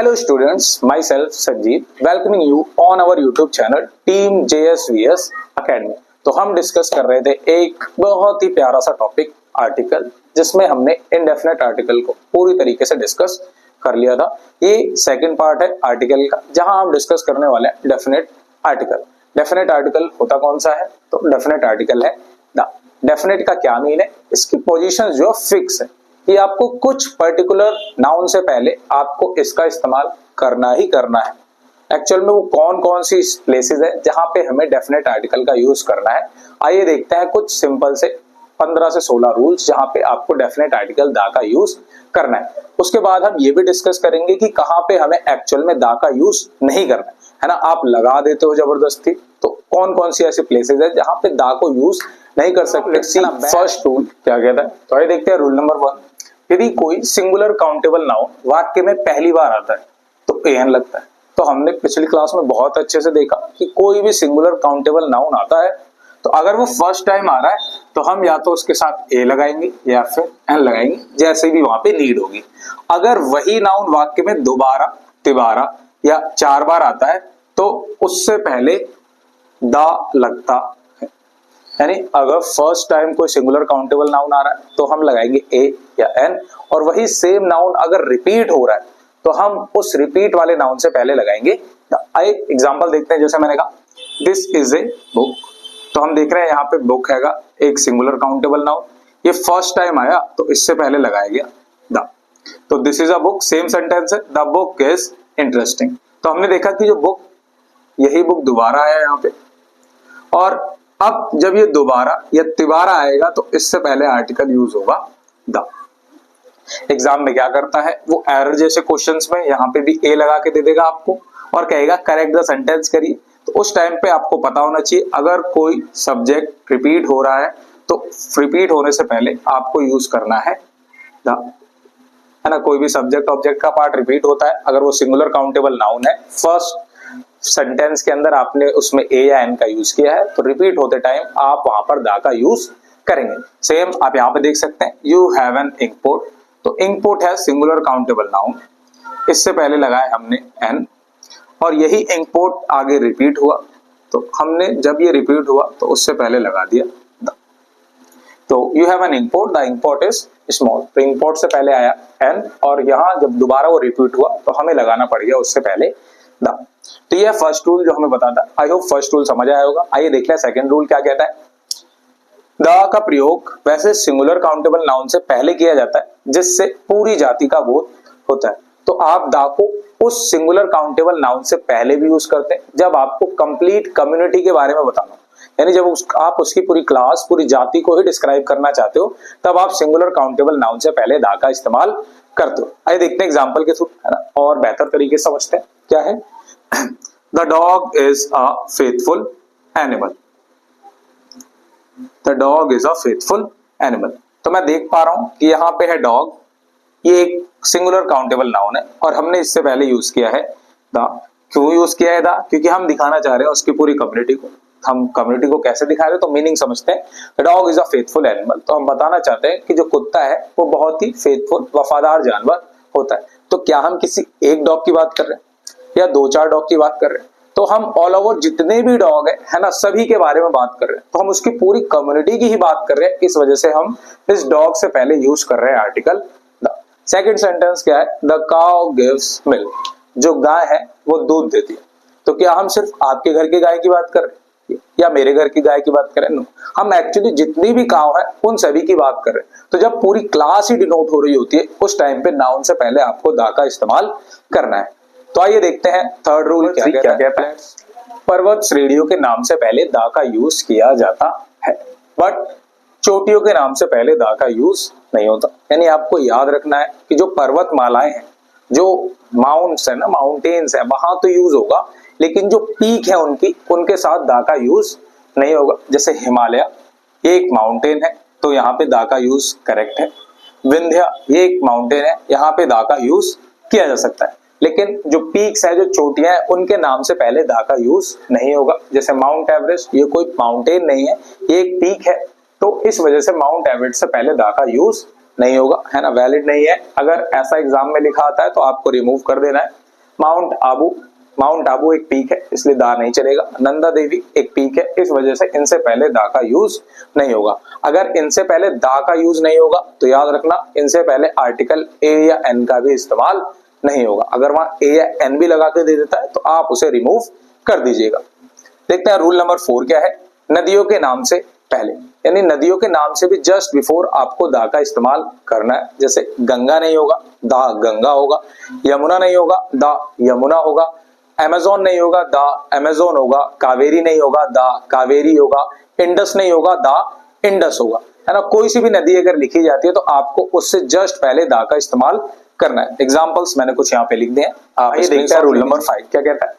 Hello students, myself Sanjeev, welcoming you on our YouTube channel Team JSVS Academy। तो हम discuss कर रहे थे एक बहुत ही प्यारा सा टॉपिक आर्टिकल, जिसमें हमने इनडेफिनेट आर्टिकल को पूरी तरीके से डिस्कस कर लिया था। ये सेकंड पार्ट है आर्टिकल का, जहां हम डिस्कस करने वाले हैं डेफिनेट आर्टिकल। डेफिनेट आर्टिकल होता कौन सा है? तो डेफिनेट आर्टिकल है द। डेफिनेट का क्या मीन है? इसकी पोजीशन जो फिक्स है कि आपको कुछ पर्टिकुलर नाउन से पहले आपको इसका इस्तेमाल करना ही करना है। एक्चुअल में वो कौन कौन सी प्लेसेस है जहां पे हमें डेफिनेट आर्टिकल का यूज करना है। आइए देखते हैं कुछ सिंपल से 15 से 16 रूल्स जहां पे आपको डेफिनेट आर्टिकल दा का यूज करना है। उसके बाद हम ये भी डिस्कस करेंगे कि कहां पे हमें एक्चुअल में दा का यूज नहीं करना है ना। आप लगा देते हो जबरदस्ती, तो कौन कौन सी ऐसी प्लेसेस है जहां पे दा को यूज नहीं कर सकते। फर्स्ट रूल क्या कहता है, तो आइए देखते हैं रूल नंबर 1। यदि कोई सिंगुलर काउंटेबल नाउन वाक्य में पहली बार आता है तो एन लगता है। तो हमने पिछली क्लास में बहुत अच्छे से देखा कि कोई भी सिंगुलर काउंटेबल नाउन आता है तो अगर वो फर्स्ट टाइम आ रहा है तो हम या तो उसके साथ ए लगाएंगे या फिर एन लगाएंगे, जैसे भी वहां पे नीड होगी। अगर वही नाउन वाक्य में दोबारा, तिबारा या 4 बार आता है तो उससे पहले दा लगता है। यानी अगर फर्स्ट टाइम कोई सिंगुलर काउंटेबल नाउन आ रहा है तो हम लगाएंगे ए या एन, और वही सेम नाउन अगर रिपीट हो रहा है तो हम उस रिपीट वाले नाउन से पहले लगाएंगे। एक एग्जांपल देखते हैं, जैसे मैंने कहा दिस इज ए बुक, तो हम देख रहे हैं यहाँ पे बुक हैगा एक सिंगुलर काउंटेबल नाउन। ये फर्स्ट टाइम आया तो इससे पहले लगाया गया द। तो this is a book, same sentence है, द बुक इज इंटरेस्टिंग। तो हमने देखा कि जो बुक, यही बुक दोबारा आया यहाँ पे, और अब जब ये दोबारा या तिबारा आएगा तो इससे पहले आर्टिकल यूज होगा द। एग्जाम में क्या करता है, वो एरर जैसे क्वेश्चंस में यहाँ पे भी ए लगा के दे देगा आपको और कहेगा करेक्ट द सेंटेंस करिए। तो उस टाइम पे आपको पता होना चाहिए अगर कोई सब्जेक्ट रिपीट हो रहा है तो रिपीट होने से पहले आपको यूज करना है द, है ना। कोई भी सब्जेक्ट ऑब्जेक्ट का पार्ट रिपीट होता है, अगर वो सिंगुलर काउंटेबल नाउन है, फर्स्ट सेंटेंस के अंदर आपने उसमें ए या एन का यूज किया है, तो रिपीट होते टाइम आप वहां पर दा का यूज करेंगे। सेम आप यहाँ पे देख सकते हैं, यू हैव एन इंकपोर्ट। तो इंकपोर्ट है सिंगुलर काउंटेबल नाउन, इससे पहले लगाया हमने एन, और यही इंकपोर्ट आगे रिपीट हुआ तो हमने जब ये रिपीट हुआ तो उससे पहले लगा दिया द। तो you have an input, the input is small. तो इंकपोर्ट से पहले आया एन, और यहाँ जब दोबारा वो रिपीट हुआ तो हमें लगाना पड़ गया उससे पहले द। तो ये फर्स्ट रूल जो हमें बताता है। आई होप फर्स्ट रूल समझ आया होगा। आइए देख लें सेकंड रूल क्या कहता है। द का प्रयोग वैसे सिंगुलर काउंटेबल नाउन से पहले किया जाता है जिससे पूरी जाति का बोध होता है। तो आप द को उस सिंगुलर काउंटेबल नाउन से पहले भी यूज करते हैं जब आपको कंप्लीट कम्युनिटी के बारे में बताना हो, यानी जब आप उसकी पूरी क्लास, पूरी जाति को ही डिस्क्राइब करना चाहते हो, तब आप सिंगुलर काउंटेबल नाउन से पहले द का इस्तेमाल करते हो। आइए देखते हैं एग्जाम्पल के थ्रू, है ना, और बेहतर तरीके से समझते हैं क्या है। The dog is a faithful animal. The dog is a faithful animal. तो मैं देख पा रहा हूं कि यहाँ पे है डॉग, ये एक सिंगुलर काउंटेबल नाउन है और हमने इससे पहले यूज किया है द। क्यों यूज किया है द? क्योंकि हम दिखाना चाह रहे हैं उसकी पूरी कम्युनिटी को। हम कम्युनिटी को कैसे दिखा रहे हैं, तो मीनिंग समझते हैं। The dog is a faithful animal, तो हम बताना चाहते हैं कि जो कुत्ता है वो बहुत ही फेथफुल, वफादार जानवर होता है। तो क्या हम किसी एक डॉग की बात कर रहे हैं या 2-4 डॉग की बात कर रहे हैं? तो हम ऑल ओवर जितने भी डॉग है ना, सभी के बारे में बात कर रहे हैं। तो हम उसकी पूरी कम्युनिटी की ही बात कर रहे हैं, इस वजह से हम इस डॉग से पहले यूज कर रहे हैं आर्टिकल द। सेकंड सेंटेंस क्या है? The cow gives milk. जो गाय है वो दूध देती है। तो क्या हम सिर्फ आपके घर की गाय की बात कर रहे हैं या मेरे घर की गाय की बात कर रहे हैं? नो, हम एक्चुअली जितनी भी काउ है उन सभी की बात कर रहे हैं। तो जब पूरी क्लास ही डिनोट हो रही होती है उस टाइम पे नाउन से पहले आपको द का इस्तेमाल करना है। तो आइए देखते हैं थर्ड रूल क्या कहता है। पर्वत श्रेणियों के नाम से पहले द का यूज किया जाता है, बट चोटियों के नाम से पहले द का यूज नहीं होता। यानी आपको याद रखना है कि जो पर्वतमालाएं हैं, जो माउंट्स है ना, माउंटेन्स है, वहां तो यूज होगा, लेकिन जो पीक है उनके साथ द का यूज नहीं होगा। जैसे हिमालय, ये एक माउंटेन है तो यहाँ पे द का यूज करेक्ट है। विंध्य, ये एक माउंटेन है, यहाँ पे द का यूज किया जा सकता है। लेकिन जो पीक्स है, जो चोटियां हैं, उनके नाम से पहले द का यूज नहीं होगा। जैसे माउंट एवरेस्ट, ये कोई माउंटेन नहीं है, ये एक पीक है, तो इस वजह से माउंट एवरेस्ट से पहले द का यूज नहीं होगा, है ना, वैलिड नहीं है। अगर ऐसा एग्जाम में लिखा आता है तो आपको रिमूव कर देना है। माउंट आबू एक पीक है इसलिए दा नहीं चलेगा। नंदा देवी एक पीक है, इस वजह से इनसे पहले दा का यूज नहीं होगा। अगर इनसे पहले दा का यूज नहीं होगा तो याद रखना इनसे पहले आर्टिकल ए या एन का भी इस्तेमाल नहीं होगा। अगर वहां ए या एन भी लगा के दे देता है तो आप उसे रिमूव कर दीजिएगा। देखते हैं रूल नंबर 4 क्या है। नदियों के नाम से पहले, यानी नदियों के नाम से भी जस्ट बिफोर आपको दा का इस्तेमाल करना है। जैसे गंगा नहीं होगा, दा गंगा होगा। यमुना नहीं होगा, दा यमुना होगा। अमेज़न नहीं होगा, दा अमेज़न होगा। कावेरी नहीं होगा, दा कावेरी होगा। इंडस नहीं होगा, दा इंडस होगा, है ना। कोई सी भी नदी अगर लिखी जाती है तो आपको उससे जस्ट पहले दा का इस्तेमाल करना है। एग्जांपल्स मैंने कुछ यहाँ पे लिख दिए हैं, आप ये देखते हैं। रूल नंबर 5 क्या कहता है,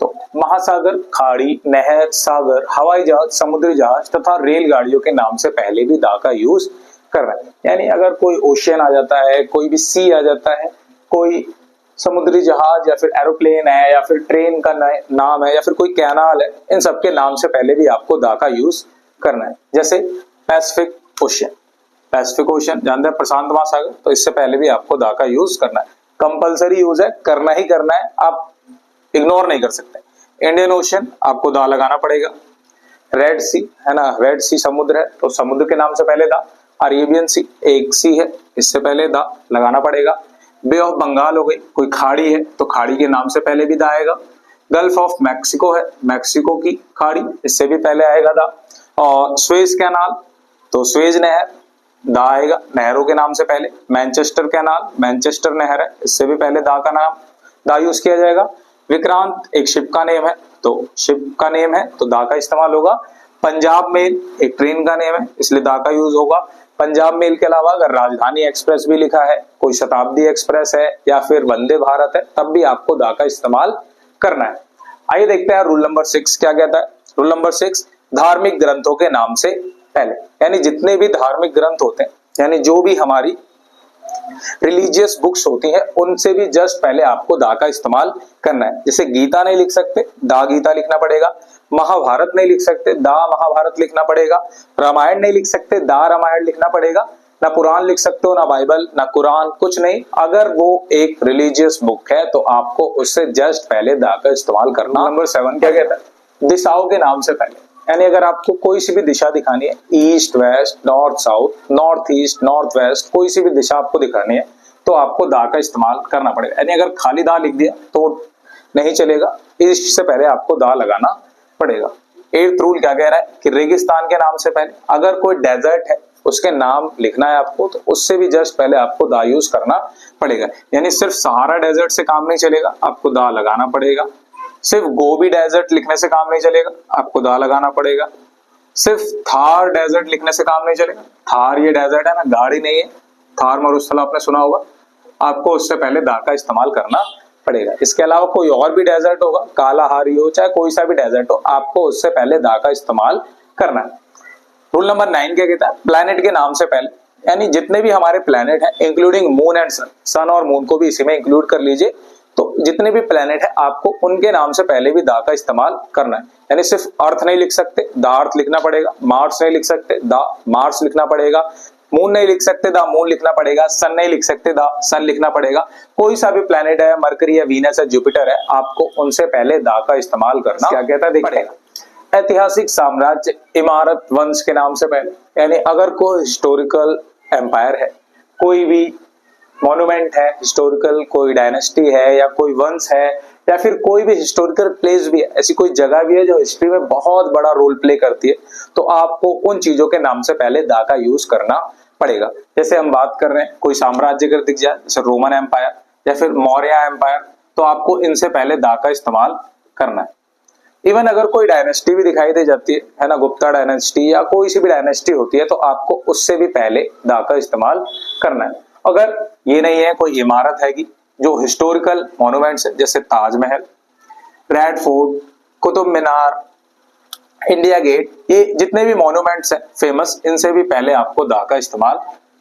तो महासागर, खाड़ी, नहर, सागर, हवाई जहाज, समुद्री जहाज तथा रेलगाड़ियों के नाम से पहले भी दा का यूज करना है। यानी अगर कोई ओशियन आ जाता है, कोई भी सी आ जाता है, कोई समुद्री जहाज या फिर एरोप्लेन है या फिर ट्रेन का नाम है या फिर कोई कैनाल है, इन सब के नाम से पहले भी आपको दा का यूज करना है। जैसे पैसिफिक ओशियन जानते हैं, प्रशांत महासागर, तो इससे पहले भी आपको दा का यूज करना है। कंपलसरी यूज है, करना ही करना है, आप इग्नोर नहीं कर सकते। इंडियन ओशियन आपको दा लगाना पड़ेगा। रेड सी है ना, रेड सी समुद्र है तो समुद्र के नाम से पहले दा। अरेबियन सी एक सी है, इससे पहले दा लगाना पड़ेगा। बे ऑफ बंगाल हो गई, कोई खाड़ी है तो खाड़ी के नाम से पहले भी दा आएगा। गल्फ ऑफ मैक्सिको है, मैक्सिको की खाड़ी, इससे भी पहले आएगा दा। और स्वेज कैनाल तो स्वेज नहर, दा आएगा नहरों के नाम से पहले। मैनचेस्टर कैनाल, मैनचेस्टर नहर है, इससे भी पहले दा यूज किया जाएगा। विक्रांत एक शिप का नेम है तो शिप का नेम है तो दा का इस्तेमाल होगा। पंजाब मेल एक ट्रेन का नेम है इसलिए दा का यूज होगा। पंजाब मेल के अलावा अगर राजधानी एक्सप्रेस भी लिखा है, कोई शताब्दी एक्सप्रेस है या फिर वंदे भारत है, तब भी आपको दा का इस्तेमाल करना है। आइए देखते हैं रूल नंबर 6 क्या कहता है। रूल नंबर 6, धार्मिक ग्रंथों के नाम से पहले, यानी जितने भी धार्मिक ग्रंथ होते हैं, यानी जो भी हमारी रिलीजियस बुक्स होती हैं, उनसे भी जस्ट पहले आपको दा का इस्तेमाल करना है। जैसे गीता नहीं लिख सकते, दा गीता लिखना पड़ेगा। महाभारत नहीं लिख सकते, दा महाभारत लिखना पड़ेगा। रामायण नहीं लिख सकते, दा रामायण लिखना पड़ेगा। ना पुराण लिख सकते हो, ना बाइबल, ना कुरान, कुछ नहीं। अगर वो एक रिलीजियस बुक है तो आपको उससे जस्ट पहले दा का इस्तेमाल करना। नंबर 7 क्या कहता है, दिशाओं के नाम से पहले, यानी अगर आपको कोई सी भी दिशा दिखानी है, east west, north south, north east, north west, कोई सी भी दिशा आपको दिखानी है तो आपको दा का इस्तेमाल करना पड़ेगा। यानी अगर खाली दा लिख दिया तो नहीं चलेगा, ईस्ट से पहले आपको दा लगाना पड़ेगा। 8th रूल क्या कह रहा है कि रेगिस्तान के नाम से पहले, अगर कोई डेजर्ट है उसके नाम लिखना है आपको तो उससे भी जस्ट पहले आपको दा यूज करना पड़ेगा। यानी सिर्फ सहारा डेजर्ट से काम नहीं चलेगा, आपको दा लगाना पड़ेगा। सिर्फ गोबी डेजर्ट लिखने से काम नहीं चलेगा, आपको दा लगाना पड़ेगा। सिर्फ थार डेजर्ट लिखने से काम नहीं चलेगा, थार ये डेजर्ट है ना, गाड़ी नहीं है, थार मरुस्थल आपने सुना होगा, आपको उससे पहले दा का इस्तेमाल करना पड़ेगा। इसके अलावा कोई और भी डेजर्ट होगा, कालाहारी हो चाहे कोई सा भी डेजर्ट हो, आपको उससे पहले दा का इस्तेमाल करना है। रूल नंबर 9 क्या कहता है, प्लैनेट के नाम से पहले, यानी जितने भी हमारे प्लैनेट हैं इंक्लूडिंग मून एंड सन, सन और मून को भी इसी में इंक्लूड कर लीजिए, तो जितने भी प्लैनेट है आपको उनके नाम से पहले भी दा का इस्तेमाल करना है। यानी सिर्फ अर्थ नहीं लिख सकते, दा अर्थ लिखना पड़ेगा। मार्स नहीं लिख सकते, दा मार्स लिखना पड़ेगा। मून नहीं लिख सकते, दा मून लिखना पड़ेगा। सन नहीं लिख सकते, दा सन लिखना पड़ेगा। कोई सा भी प्लैनेट है, मरकरी है, वीनस है, जुपिटर है, आपको उनसे पहले दा का इस्तेमाल करना क्या कहता है देखिए। ऐतिहासिक साम्राज्य, इमारत, वंश के नाम से पहले, यानी अगर कोई हिस्टोरिकल एम्पायर है, कोई भी मॉन्यूमेंट है हिस्टोरिकल, कोई डायनेस्टी है या कोई वंश है या फिर कोई भी हिस्टोरिकल प्लेस भी है, ऐसी कोई जगह भी है जो हिस्ट्री में बहुत बड़ा रोल प्ले करती है, तो आपको उन चीजों के नाम से पहले दा का यूज करना पड़ेगा। जैसे हम बात कर रहे हैं कोई साम्राज्य अगर दिख जाए, जैसे रोमन एम्पायर या फिर मौर्य एम्पायर, तो आपको इनसे पहले दा का इस्तेमाल करना है। इवन अगर कोई डायनेस्टी भी दिखाई दे जाती है ना, गुप्ता डायनेस्टी या कोई सी भी डायनेस्टी होती है, तो आपको उससे भी पहले दा का इस्तेमाल करना है। अगर ये नहीं है, कोई इमारत है कि जो हिस्टोरिकल मॉन्यूमेंट्स है, जैसे Taj Mahal, red fort, Qutub Minar, India gate, ये जितने भी मॉन्यूमेंट्स हैं फेमस, इनसे भी पहले आपको दा का इस्तेमाल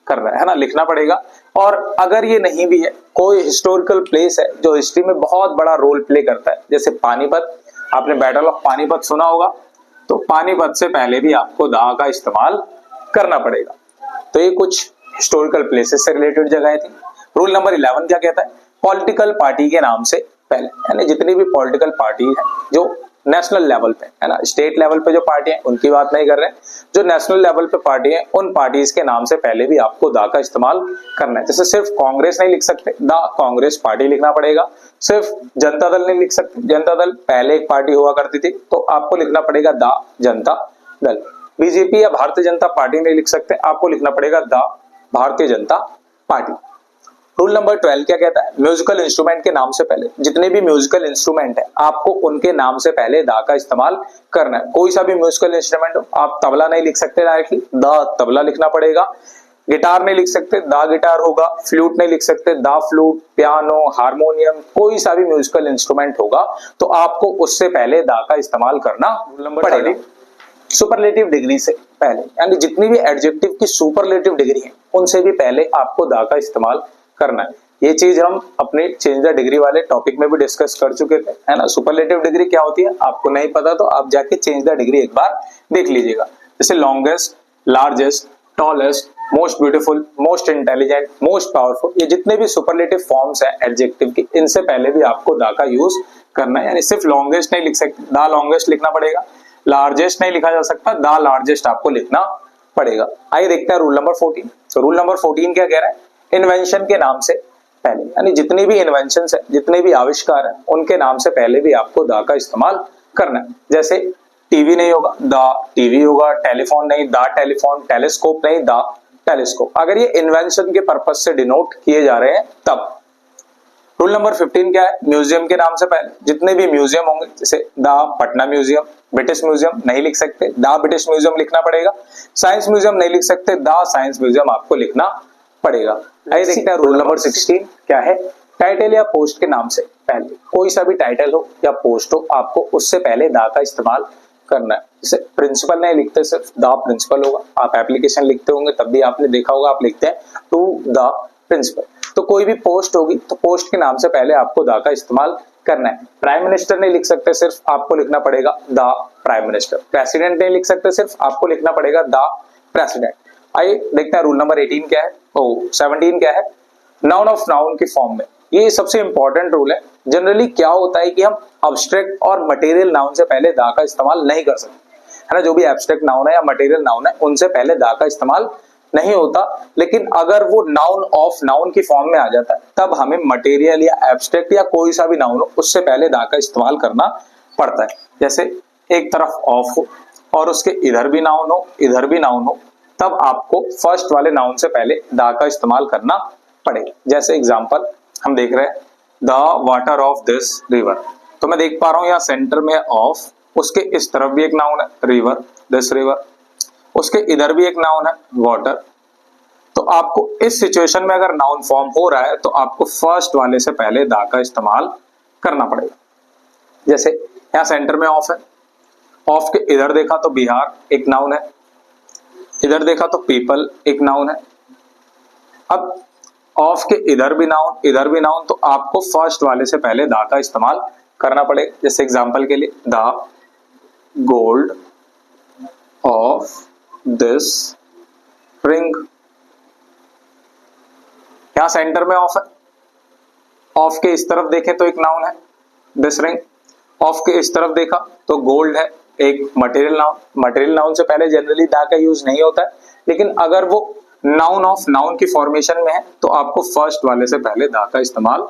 करना है ना, लिखना पड़ेगा। और अगर ये नहीं भी है, कोई हिस्टोरिकल प्लेस है जो हिस्ट्री में बहुत बड़ा रोल प्ले करता है, जैसे पानीपत, आपने बैटल ऑफ पानीपत सुना होगा, तो पानीपत से पहले भी आपको दा का इस्तेमाल करना पड़ेगा। तो ये कुछ हिस्टोरिकल प्लेसेस से रिलेटेड जगह थी। रूल नंबर 11 क्या कहता है, पॉलिटिकल पार्टी के नाम से पहले, यानी जितनी भी पॉलिटिकल पार्टी है जो नेशनल लेवल पे है ना, स्टेट लेवल पे जो पार्टी है उनकी बात नहीं कर रहे हैं, जो नेशनल लेवल पे पार्टी है उन पार्टीज के नाम से पहले भी आपको दा का इस्तेमाल करना है। जैसे सिर्फ कांग्रेस नहीं लिख सकते, दा कांग्रेस पार्टी लिखना पड़ेगा। सिर्फ जनता दल नहीं लिख सकते, जनता दल पहले एक पार्टी हुआ करती थी तो आपको लिखना पड़ेगा दा जनता दल। बीजेपी या भारतीय जनता पार्टी नहीं लिख सकते, आपको लिखना पड़ेगा दा Bharatiya Janata party. Rule number 12 क्या कहता है, म्यूजिकल इंस्ट्रूमेंट के नाम से पहले जितने भी म्यूजिकल इंस्ट्रूमेंट है आपको उनके नाम से पहले दा का इस्तेमाल करना है। कोई सा भी म्यूजिकल इंस्ट्रूमेंट हो, आप तबला नहीं लिख सकते डायरेक्टली, दा तबला लिखना पड़ेगा। गिटार नहीं लिख सकते, दा गिटार होगा। फ्लूट नहीं लिख सकते, दा फ्लूट। पियानो, हारमोनियम, कोई सा भी म्यूजिकल इंस्ट्रूमेंट होगा तो आपको उससे पहले दा का इस्तेमाल करना पड़ेगा। सुपरलेटिव डिग्री से पहले, यानी जितनी भी एडजेक्टिव की सुपरलेटिव डिग्री है उनसे भी पहले आपको दा का इस्तेमाल करना है। ये चीज हम अपने चेंज द डिग्री वाले टॉपिक में भी डिस्कस कर चुके थे, है ना। सुपरलेटिव डिग्री क्या होती है आपको नहीं पता तो आप जाके चेंज द डिग्री एक बार देख लीजिएगा। जैसे longest, largest, tallest, most beautiful, most intelligent, most powerful, ये जितने भी सुपरलेटिव फॉर्म्स हैं एडजेक्टिव की, इनसे पहले भी आपको दा का यूज करना है। यानी सिर्फ लॉन्गेस्ट नहीं लिख सकते, दा लॉन्गेस्ट लिखना पड़ेगा। लार्जेस्ट नहीं लिखा जा सकता, दा लार्जेस्ट आपको लिखना पड़ेगा। आइए देखते हैं रूल नंबर 14। तो रूल नंबर 14 क्या कह रहा है, इन्वेंशन के नाम से पहले, यानी जितनी भी इन्वेंशंस है, जितने भी आविष्कार हैं उनके नाम से पहले भी आपको दा का इस्तेमाल करना है। जैसे टीवी नहीं होगा, दा टीवी होगा। टेलीफोन नहीं, दा टेलीफोन। टेलीस्कोप नहीं, दा टेलीस्कोप। अगर ये इन्वेंशन के पर्पज से डिनोट किए जा रहे हैं तब। रूल नंबर 15 क्या है, म्यूजियम के नाम से पहले जितने भी म्यूजियम होंगे, जैसे दा पटना म्यूजियम, ब्रिटिश म्यूजियम नहीं लिख सकते, दा ब्रिटिश म्यूजियम लिखना पड़ेगा। साइंस म्यूजियम नहीं लिख सकते, दा साइंस म्यूजियम आपको लिखना पड़ेगा। आइए देखते हैं रूल नंबर 16 क्या है, टाइटल या पोस्ट के नाम से पहले कोई सा भी टाइटल हो या पोस्ट हो आपको उससे पहले दा का इस्तेमाल करना है। जैसे प्रिंसिपल नहीं लिखते, सिर्फ दा प्रिंसिपल होगा। आप एप्लीकेशन लिखते होंगे तब भी आपने देखा होगा, आप लिखते हैं टू द प्रिंसिपल। तो कोई भी पोस्ट होगी तो पोस्ट के नाम से पहले आपको दा का इस्तेमाल करना है। प्राइम मिनिस्टर नहीं लिख सकते, सिर्फ आपको लिखना पड़ेगा दा प्राइम मिनिस्टर। प्रेसिडेंट नहीं लिख सकते, सिर्फ आपको लिखना पड़ेगा दा प्रेसिडेंट। आइए देखते हैं रूल नंबर 18 क्या है, 17 क्या है, नाउन ऑफ नाउन की फॉर्म में। ये सबसे इंपॉर्टेंट रूल है। जनरली क्या होता है कि हम अब्स्ट्रैक्ट और मटेरियल नाउन से पहले दा का इस्तेमाल नहीं कर सकते, है ना। जो भी एब्स्ट्रैक्ट नाउन है या मटेरियल नाउन है उनसे पहले दा का इस्तेमाल नहीं होता। लेकिन अगर वो नाउन ऑफ नाउन की फॉर्म में आ जाता है तब हमें मटेरियल या एब्स्ट्रैक्ट या कोई सा भी नाउन हो उससे पहले दा का इस्तेमाल करना पड़ता है। जैसे एक तरफ ऑफ हो और उसके इधर भी नाउन हो, इधर भी नाउन हो, तब आपको फर्स्ट वाले नाउन से पहले दा का इस्तेमाल करना पड़ेगा। जैसे एग्जांपल हम देख रहे हैं, the water of this river. तो मैं देख पा रहा हूं यहाँ सेंटर में ऑफ, उसके इस तरफ भी एक नाउन है रिवर, दिस रिवर, उसके इधर भी एक नाउन है वाटर। तो आपको इस सिचुएशन में अगर नाउन फॉर्म हो रहा है तो आपको फर्स्ट वाले से पहले दा का इस्तेमाल करना पड़ेगा। जैसे यहाँ सेंटर में ऑफ है, ऑफ के इधर देखा तो बिहार एक नाउन है, इधर देखा तो पीपल एक नाउन है। अब ऑफ के इधर भी नाउन, इधर भी नाउन, तो आपको फर्स्ट वाले से पहले दा का इस्तेमाल करना पड़ेगा। जैसे एग्जांपल के लिए, the gold of this ring. यहां सेंटर में ऑफ है, ऑफ के इस तरफ देखें तो एक नाउन है दिस रिंग, ऑफ के इस तरफ देखा तो गोल्ड है एक मटेरियल नाउन। मटेरियल नाउन से पहले जनरली दा का यूज नहीं होता है, लेकिन अगर वो नाउन ऑफ नाउन की फॉर्मेशन में है तो आपको फर्स्ट वाले से पहले दा का इस्तेमाल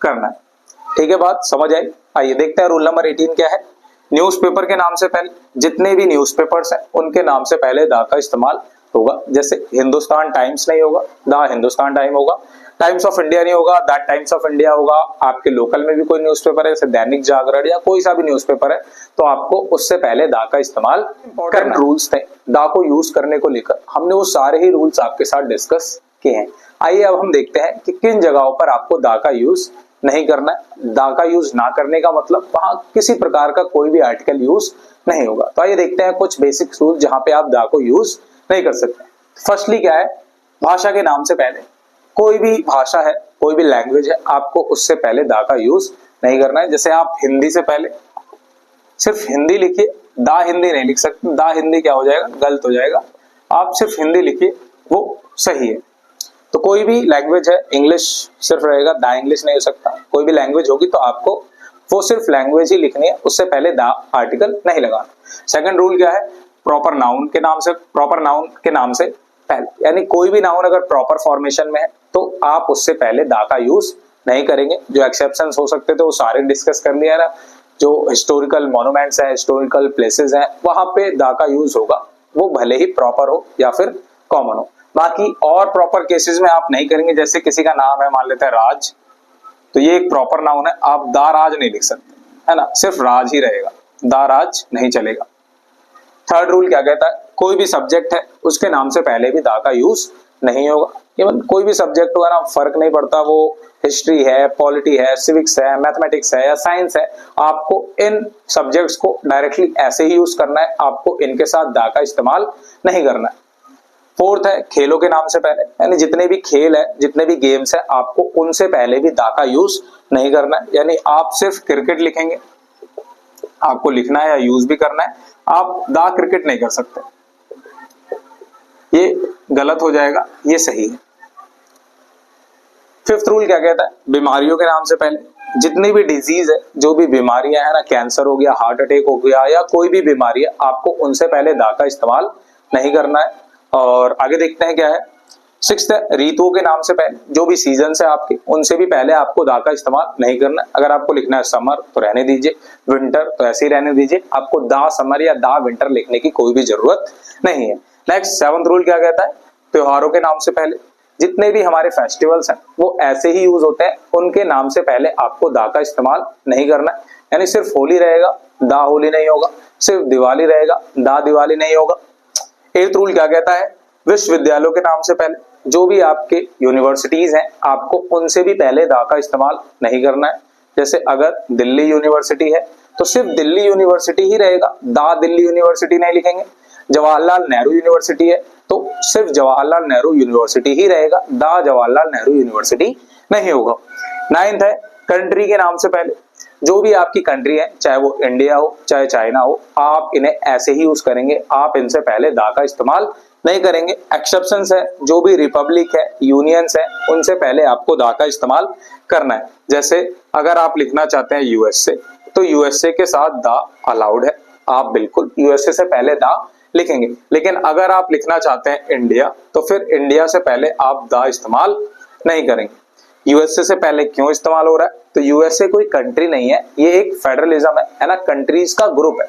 करना है। ठीक है, बात समझ आई। आइए देखते हैं रूल नंबर 18 क्या है, न्यूज़पेपर के नाम से पहले जितने भी न्यूज़पेपर्स हैं उनके नाम से पहले दा का इस्तेमाल होगा। जैसे हिंदुस्तान टाइम्स नहीं होगा, दा हिंदुस्तान टाइम होगा। टाइम्स ऑफ इंडिया नहीं होगा, दैट टाइम्स ऑफ इंडिया होगा। आपके लोकल में भी कोई न्यूज़पेपर है जैसे दैनिक जागरण या कोई सा भी न्यूज़पेपर है तो आपको उससे पहले दा का इस्तेमाल करना। रूल्स थे दा को यूज करने को लेकर, हमने वो सारे ही रूल्स आपके साथ डिस्कस किए हैं। आइए अब हम देखते हैं कि किन जगहों पर आपको दा का यूज नहीं करना है। दा का यूज ना करने का मतलब वहां किसी प्रकार का कोई भी आर्टिकल यूज नहीं होगा। तो आइए देखते हैं कुछ बेसिक रूल जहां पे आप दा को यूज नहीं कर सकते। फर्स्टली क्या है, भाषा के नाम से पहले कोई भी भाषा है, कोई भी लैंग्वेज है, आपको उससे पहले दा का यूज नहीं करना है। जैसे आप हिंदी से पहले सिर्फ हिंदी लिखिए, दा हिंदी नहीं लिख सकते। दा हिंदी क्या हो जाएगा, गलत हो जाएगा। आप सिर्फ हिंदी लिखिए, वो सही है। तो कोई भी लैंग्वेज है, इंग्लिश सिर्फ रहेगा, द इंग्लिश नहीं हो सकता। कोई भी लैंग्वेज होगी तो आपको वो सिर्फ लैंग्वेज ही लिखनी है, उससे पहले द आर्टिकल नहीं लगाना। सेकंड रूल क्या है, प्रॉपर नाउन के नाम से पहले, यानी कोई भी नाउन अगर प्रॉपर फॉर्मेशन में है तो आप उससे पहले द का यूज नहीं करेंगे। जो एक्सेप्शंस हो सकते थे वो सारे डिस्कस कर लिया ना। जो हिस्टोरिकल मॉन्यूमेंट्स हैं, हिस्टोरिकल प्लेसेस हैं, वहां पे द का यूज होगा, वो भले ही प्रॉपर हो या फिर कॉमन हो। बाकी और प्रॉपर केसेस में आप नहीं करेंगे। जैसे किसी का नाम है, मान लेते हैं राज, तो ये एक प्रॉपर नाउन है, आप द राज नहीं लिख सकते, है ना, सिर्फ राज ही रहेगा, द राज नहीं चलेगा। थर्ड रूल क्या कहता है, कोई भी सब्जेक्ट है उसके नाम से पहले भी द का यूज नहीं होगा। इवन कोई भी सब्जेक्ट होगा ना, फर्क नहीं पड़ता वो हिस्ट्री है, पॉलिटी है, सिविक्स है, मैथमेटिक्स है या साइंस है, आपको इन सब्जेक्ट्स को डायरेक्टली ऐसे ही यूज करना है, आपको इनके साथ द का इस्तेमाल नहीं करना है। फोर्थ है खेलों के नाम से पहले, यानी जितने भी खेल है, जितने भी गेम्स है, आपको उनसे पहले भी द का यूज नहीं करना है। यानी आप सिर्फ क्रिकेट लिखेंगे, आपको लिखना है या यूज भी करना है, आप द क्रिकेट नहीं कर सकते, ये गलत हो जाएगा, ये सही है। फिफ्थ रूल क्या कहता है, बीमारियों के नाम से पहले, जितनी भी डिजीज है, जो भी बीमारियां है ना, कैंसर हो गया, हार्ट अटैक हो गया या कोई भी बीमारी है, आपको उनसे पहले द का इस्तेमाल नहीं करना है। और आगे देखते हैं क्या है। सिक्स्थ है ऋतुओं के नाम से पहले, जो भी सीजन है आपके, उनसे भी पहले आपको द का इस्तेमाल नहीं करना है। अगर आपको लिखना है समर तो रहने दीजिए, विंटर तो ऐसे ही रहने दीजिए, आपको द समर या द विंटर लिखने की कोई भी जरूरत नहीं है। नेक्स्ट सेवंथ रूल क्या कहता है, त्योहारों के नाम से पहले, जितने भी हमारे फेस्टिवल्स हैं वो ऐसे ही यूज होते हैं, उनके नाम से पहले आपको द का इस्तेमाल नहीं करना है। यानी सिर्फ होली रहेगा, द होली नहीं होगा, सिर्फ दिवाली रहेगा, द दिवाली नहीं होगा। एथ रूल क्या कहता है, विश्वविद्यालयों के नाम से पहले, जो भी आपके यूनिवर्सिटीज हैं, आपको उनसे भी पहले द का इस्तेमाल नहीं करना है। जैसे अगर दिल्ली यूनिवर्सिटी है तो सिर्फ दिल्ली यूनिवर्सिटी ही रहेगा, द दिल्ली यूनिवर्सिटी नहीं लिखेंगे। जवाहरलाल नेहरू यूनिवर्सिटी है तो सिर्फ जवाहरलाल नेहरू यूनिवर्सिटी ही रहेगा, द जवाहरलाल नेहरू यूनिवर्सिटी नहीं होगा। नाइन्थ है कंट्री के नाम से पहले, जो भी आपकी कंट्री है, चाहे वो इंडिया हो चाहे चाइना हो, आप इन्हें ऐसे ही यूज करेंगे, आप इनसे पहले द का इस्तेमाल नहीं करेंगे। एक्सेप्शंस है, जो भी रिपब्लिक है, यूनियंस है, उनसे पहले आपको द का इस्तेमाल करना है। जैसे अगर आप लिखना चाहते हैं यूएसए, तो यूएसए के साथ द अलाउड है, आप बिल्कुल यूएसए से पहले द लिखेंगे। लेकिन अगर आप लिखना चाहते हैं इंडिया, तो फिर इंडिया से पहले आप द इस्तेमाल नहीं करेंगे। यूएसए से पहले क्यों इस्तेमाल हो रहा है, तो यूएसए कोई कंट्री नहीं है, ये एक फेडरलिज्म है ना, कंट्रीज का ग्रुप है।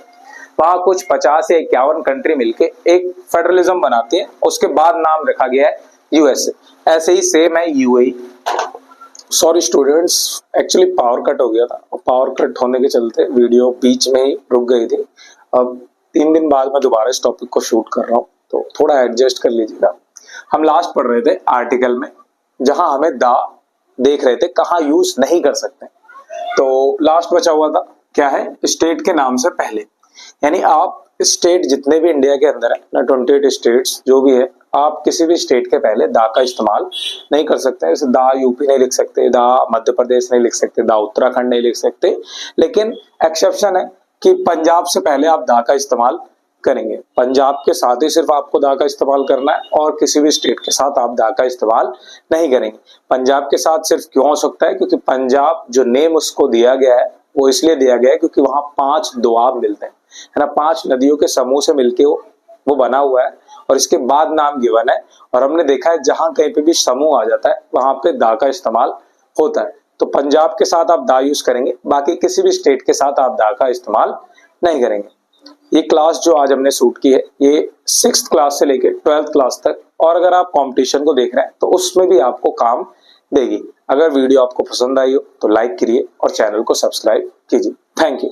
वहां कुछ 50 या 51 कंट्री मिलके एक फेडरलिज्म बनाती है, उसके बाद नाम रखा गया है यूएसए। ऐसे ही सेम है UAE. Sorry students, actually power cut हो गया था, पावर कट होने के चलते वीडियो बीच में ही रुक गई थी। अब 3 दिन बाद मैं दोबारा इस टॉपिक को शूट कर रहा हूँ, तो थोड़ा एडजस्ट कर लीजिएगा। हम लास्ट पढ़ रहे थे आर्टिकल में, जहां हमें द देख रहे थे कहाँ यूज नहीं कर सकते। तो लास्ट बचा हुआ था क्या है, स्टेट के नाम से पहले, यानी आप स्टेट जितने भी इंडिया के अंदर है ना, 28 स्टेट्स जो भी है, आप किसी भी स्टेट के पहले द का इस्तेमाल नहीं कर सकते। जैसे द यूपी नहीं लिख सकते, द मध्य प्रदेश नहीं लिख सकते, द उत्तराखंड नहीं लिख सकते। लेकिन एक्सेप्शन है कि पंजाब से पहले आप द का इस्तेमाल करेंगे, पंजाब के साथ ही सिर्फ आपको द का इस्तेमाल करना है, और किसी भी स्टेट के साथ आप द का इस्तेमाल नहीं करेंगे। पंजाब के साथ सिर्फ क्यों हो सकता है, क्योंकि पंजाब जो नेम उसको दिया गया है वो इसलिए दिया गया है क्योंकि वहां 5 दोआब मिलते हैं, है ना, 5 नदियों के समूह से मिलके वो बना हुआ है, और इसके बाद नाम गिवन है। और हमने देखा है जहां कहीं पे भी समूह आ जाता है वहां पे द का इस्तेमाल होता है। तो पंजाब के साथ आप द यूज करेंगे, बाकी किसी भी स्टेट के साथ आप द का इस्तेमाल नहीं करेंगे। ये क्लास जो आज हमने शूट की है, ये 6th क्लास से लेकर 12th क्लास तक, और अगर आप कंपटीशन को देख रहे हैं तो उसमें भी आपको काम देगी। अगर वीडियो आपको पसंद आई हो तो लाइक करिए और चैनल को सब्सक्राइब कीजिए। Thank you.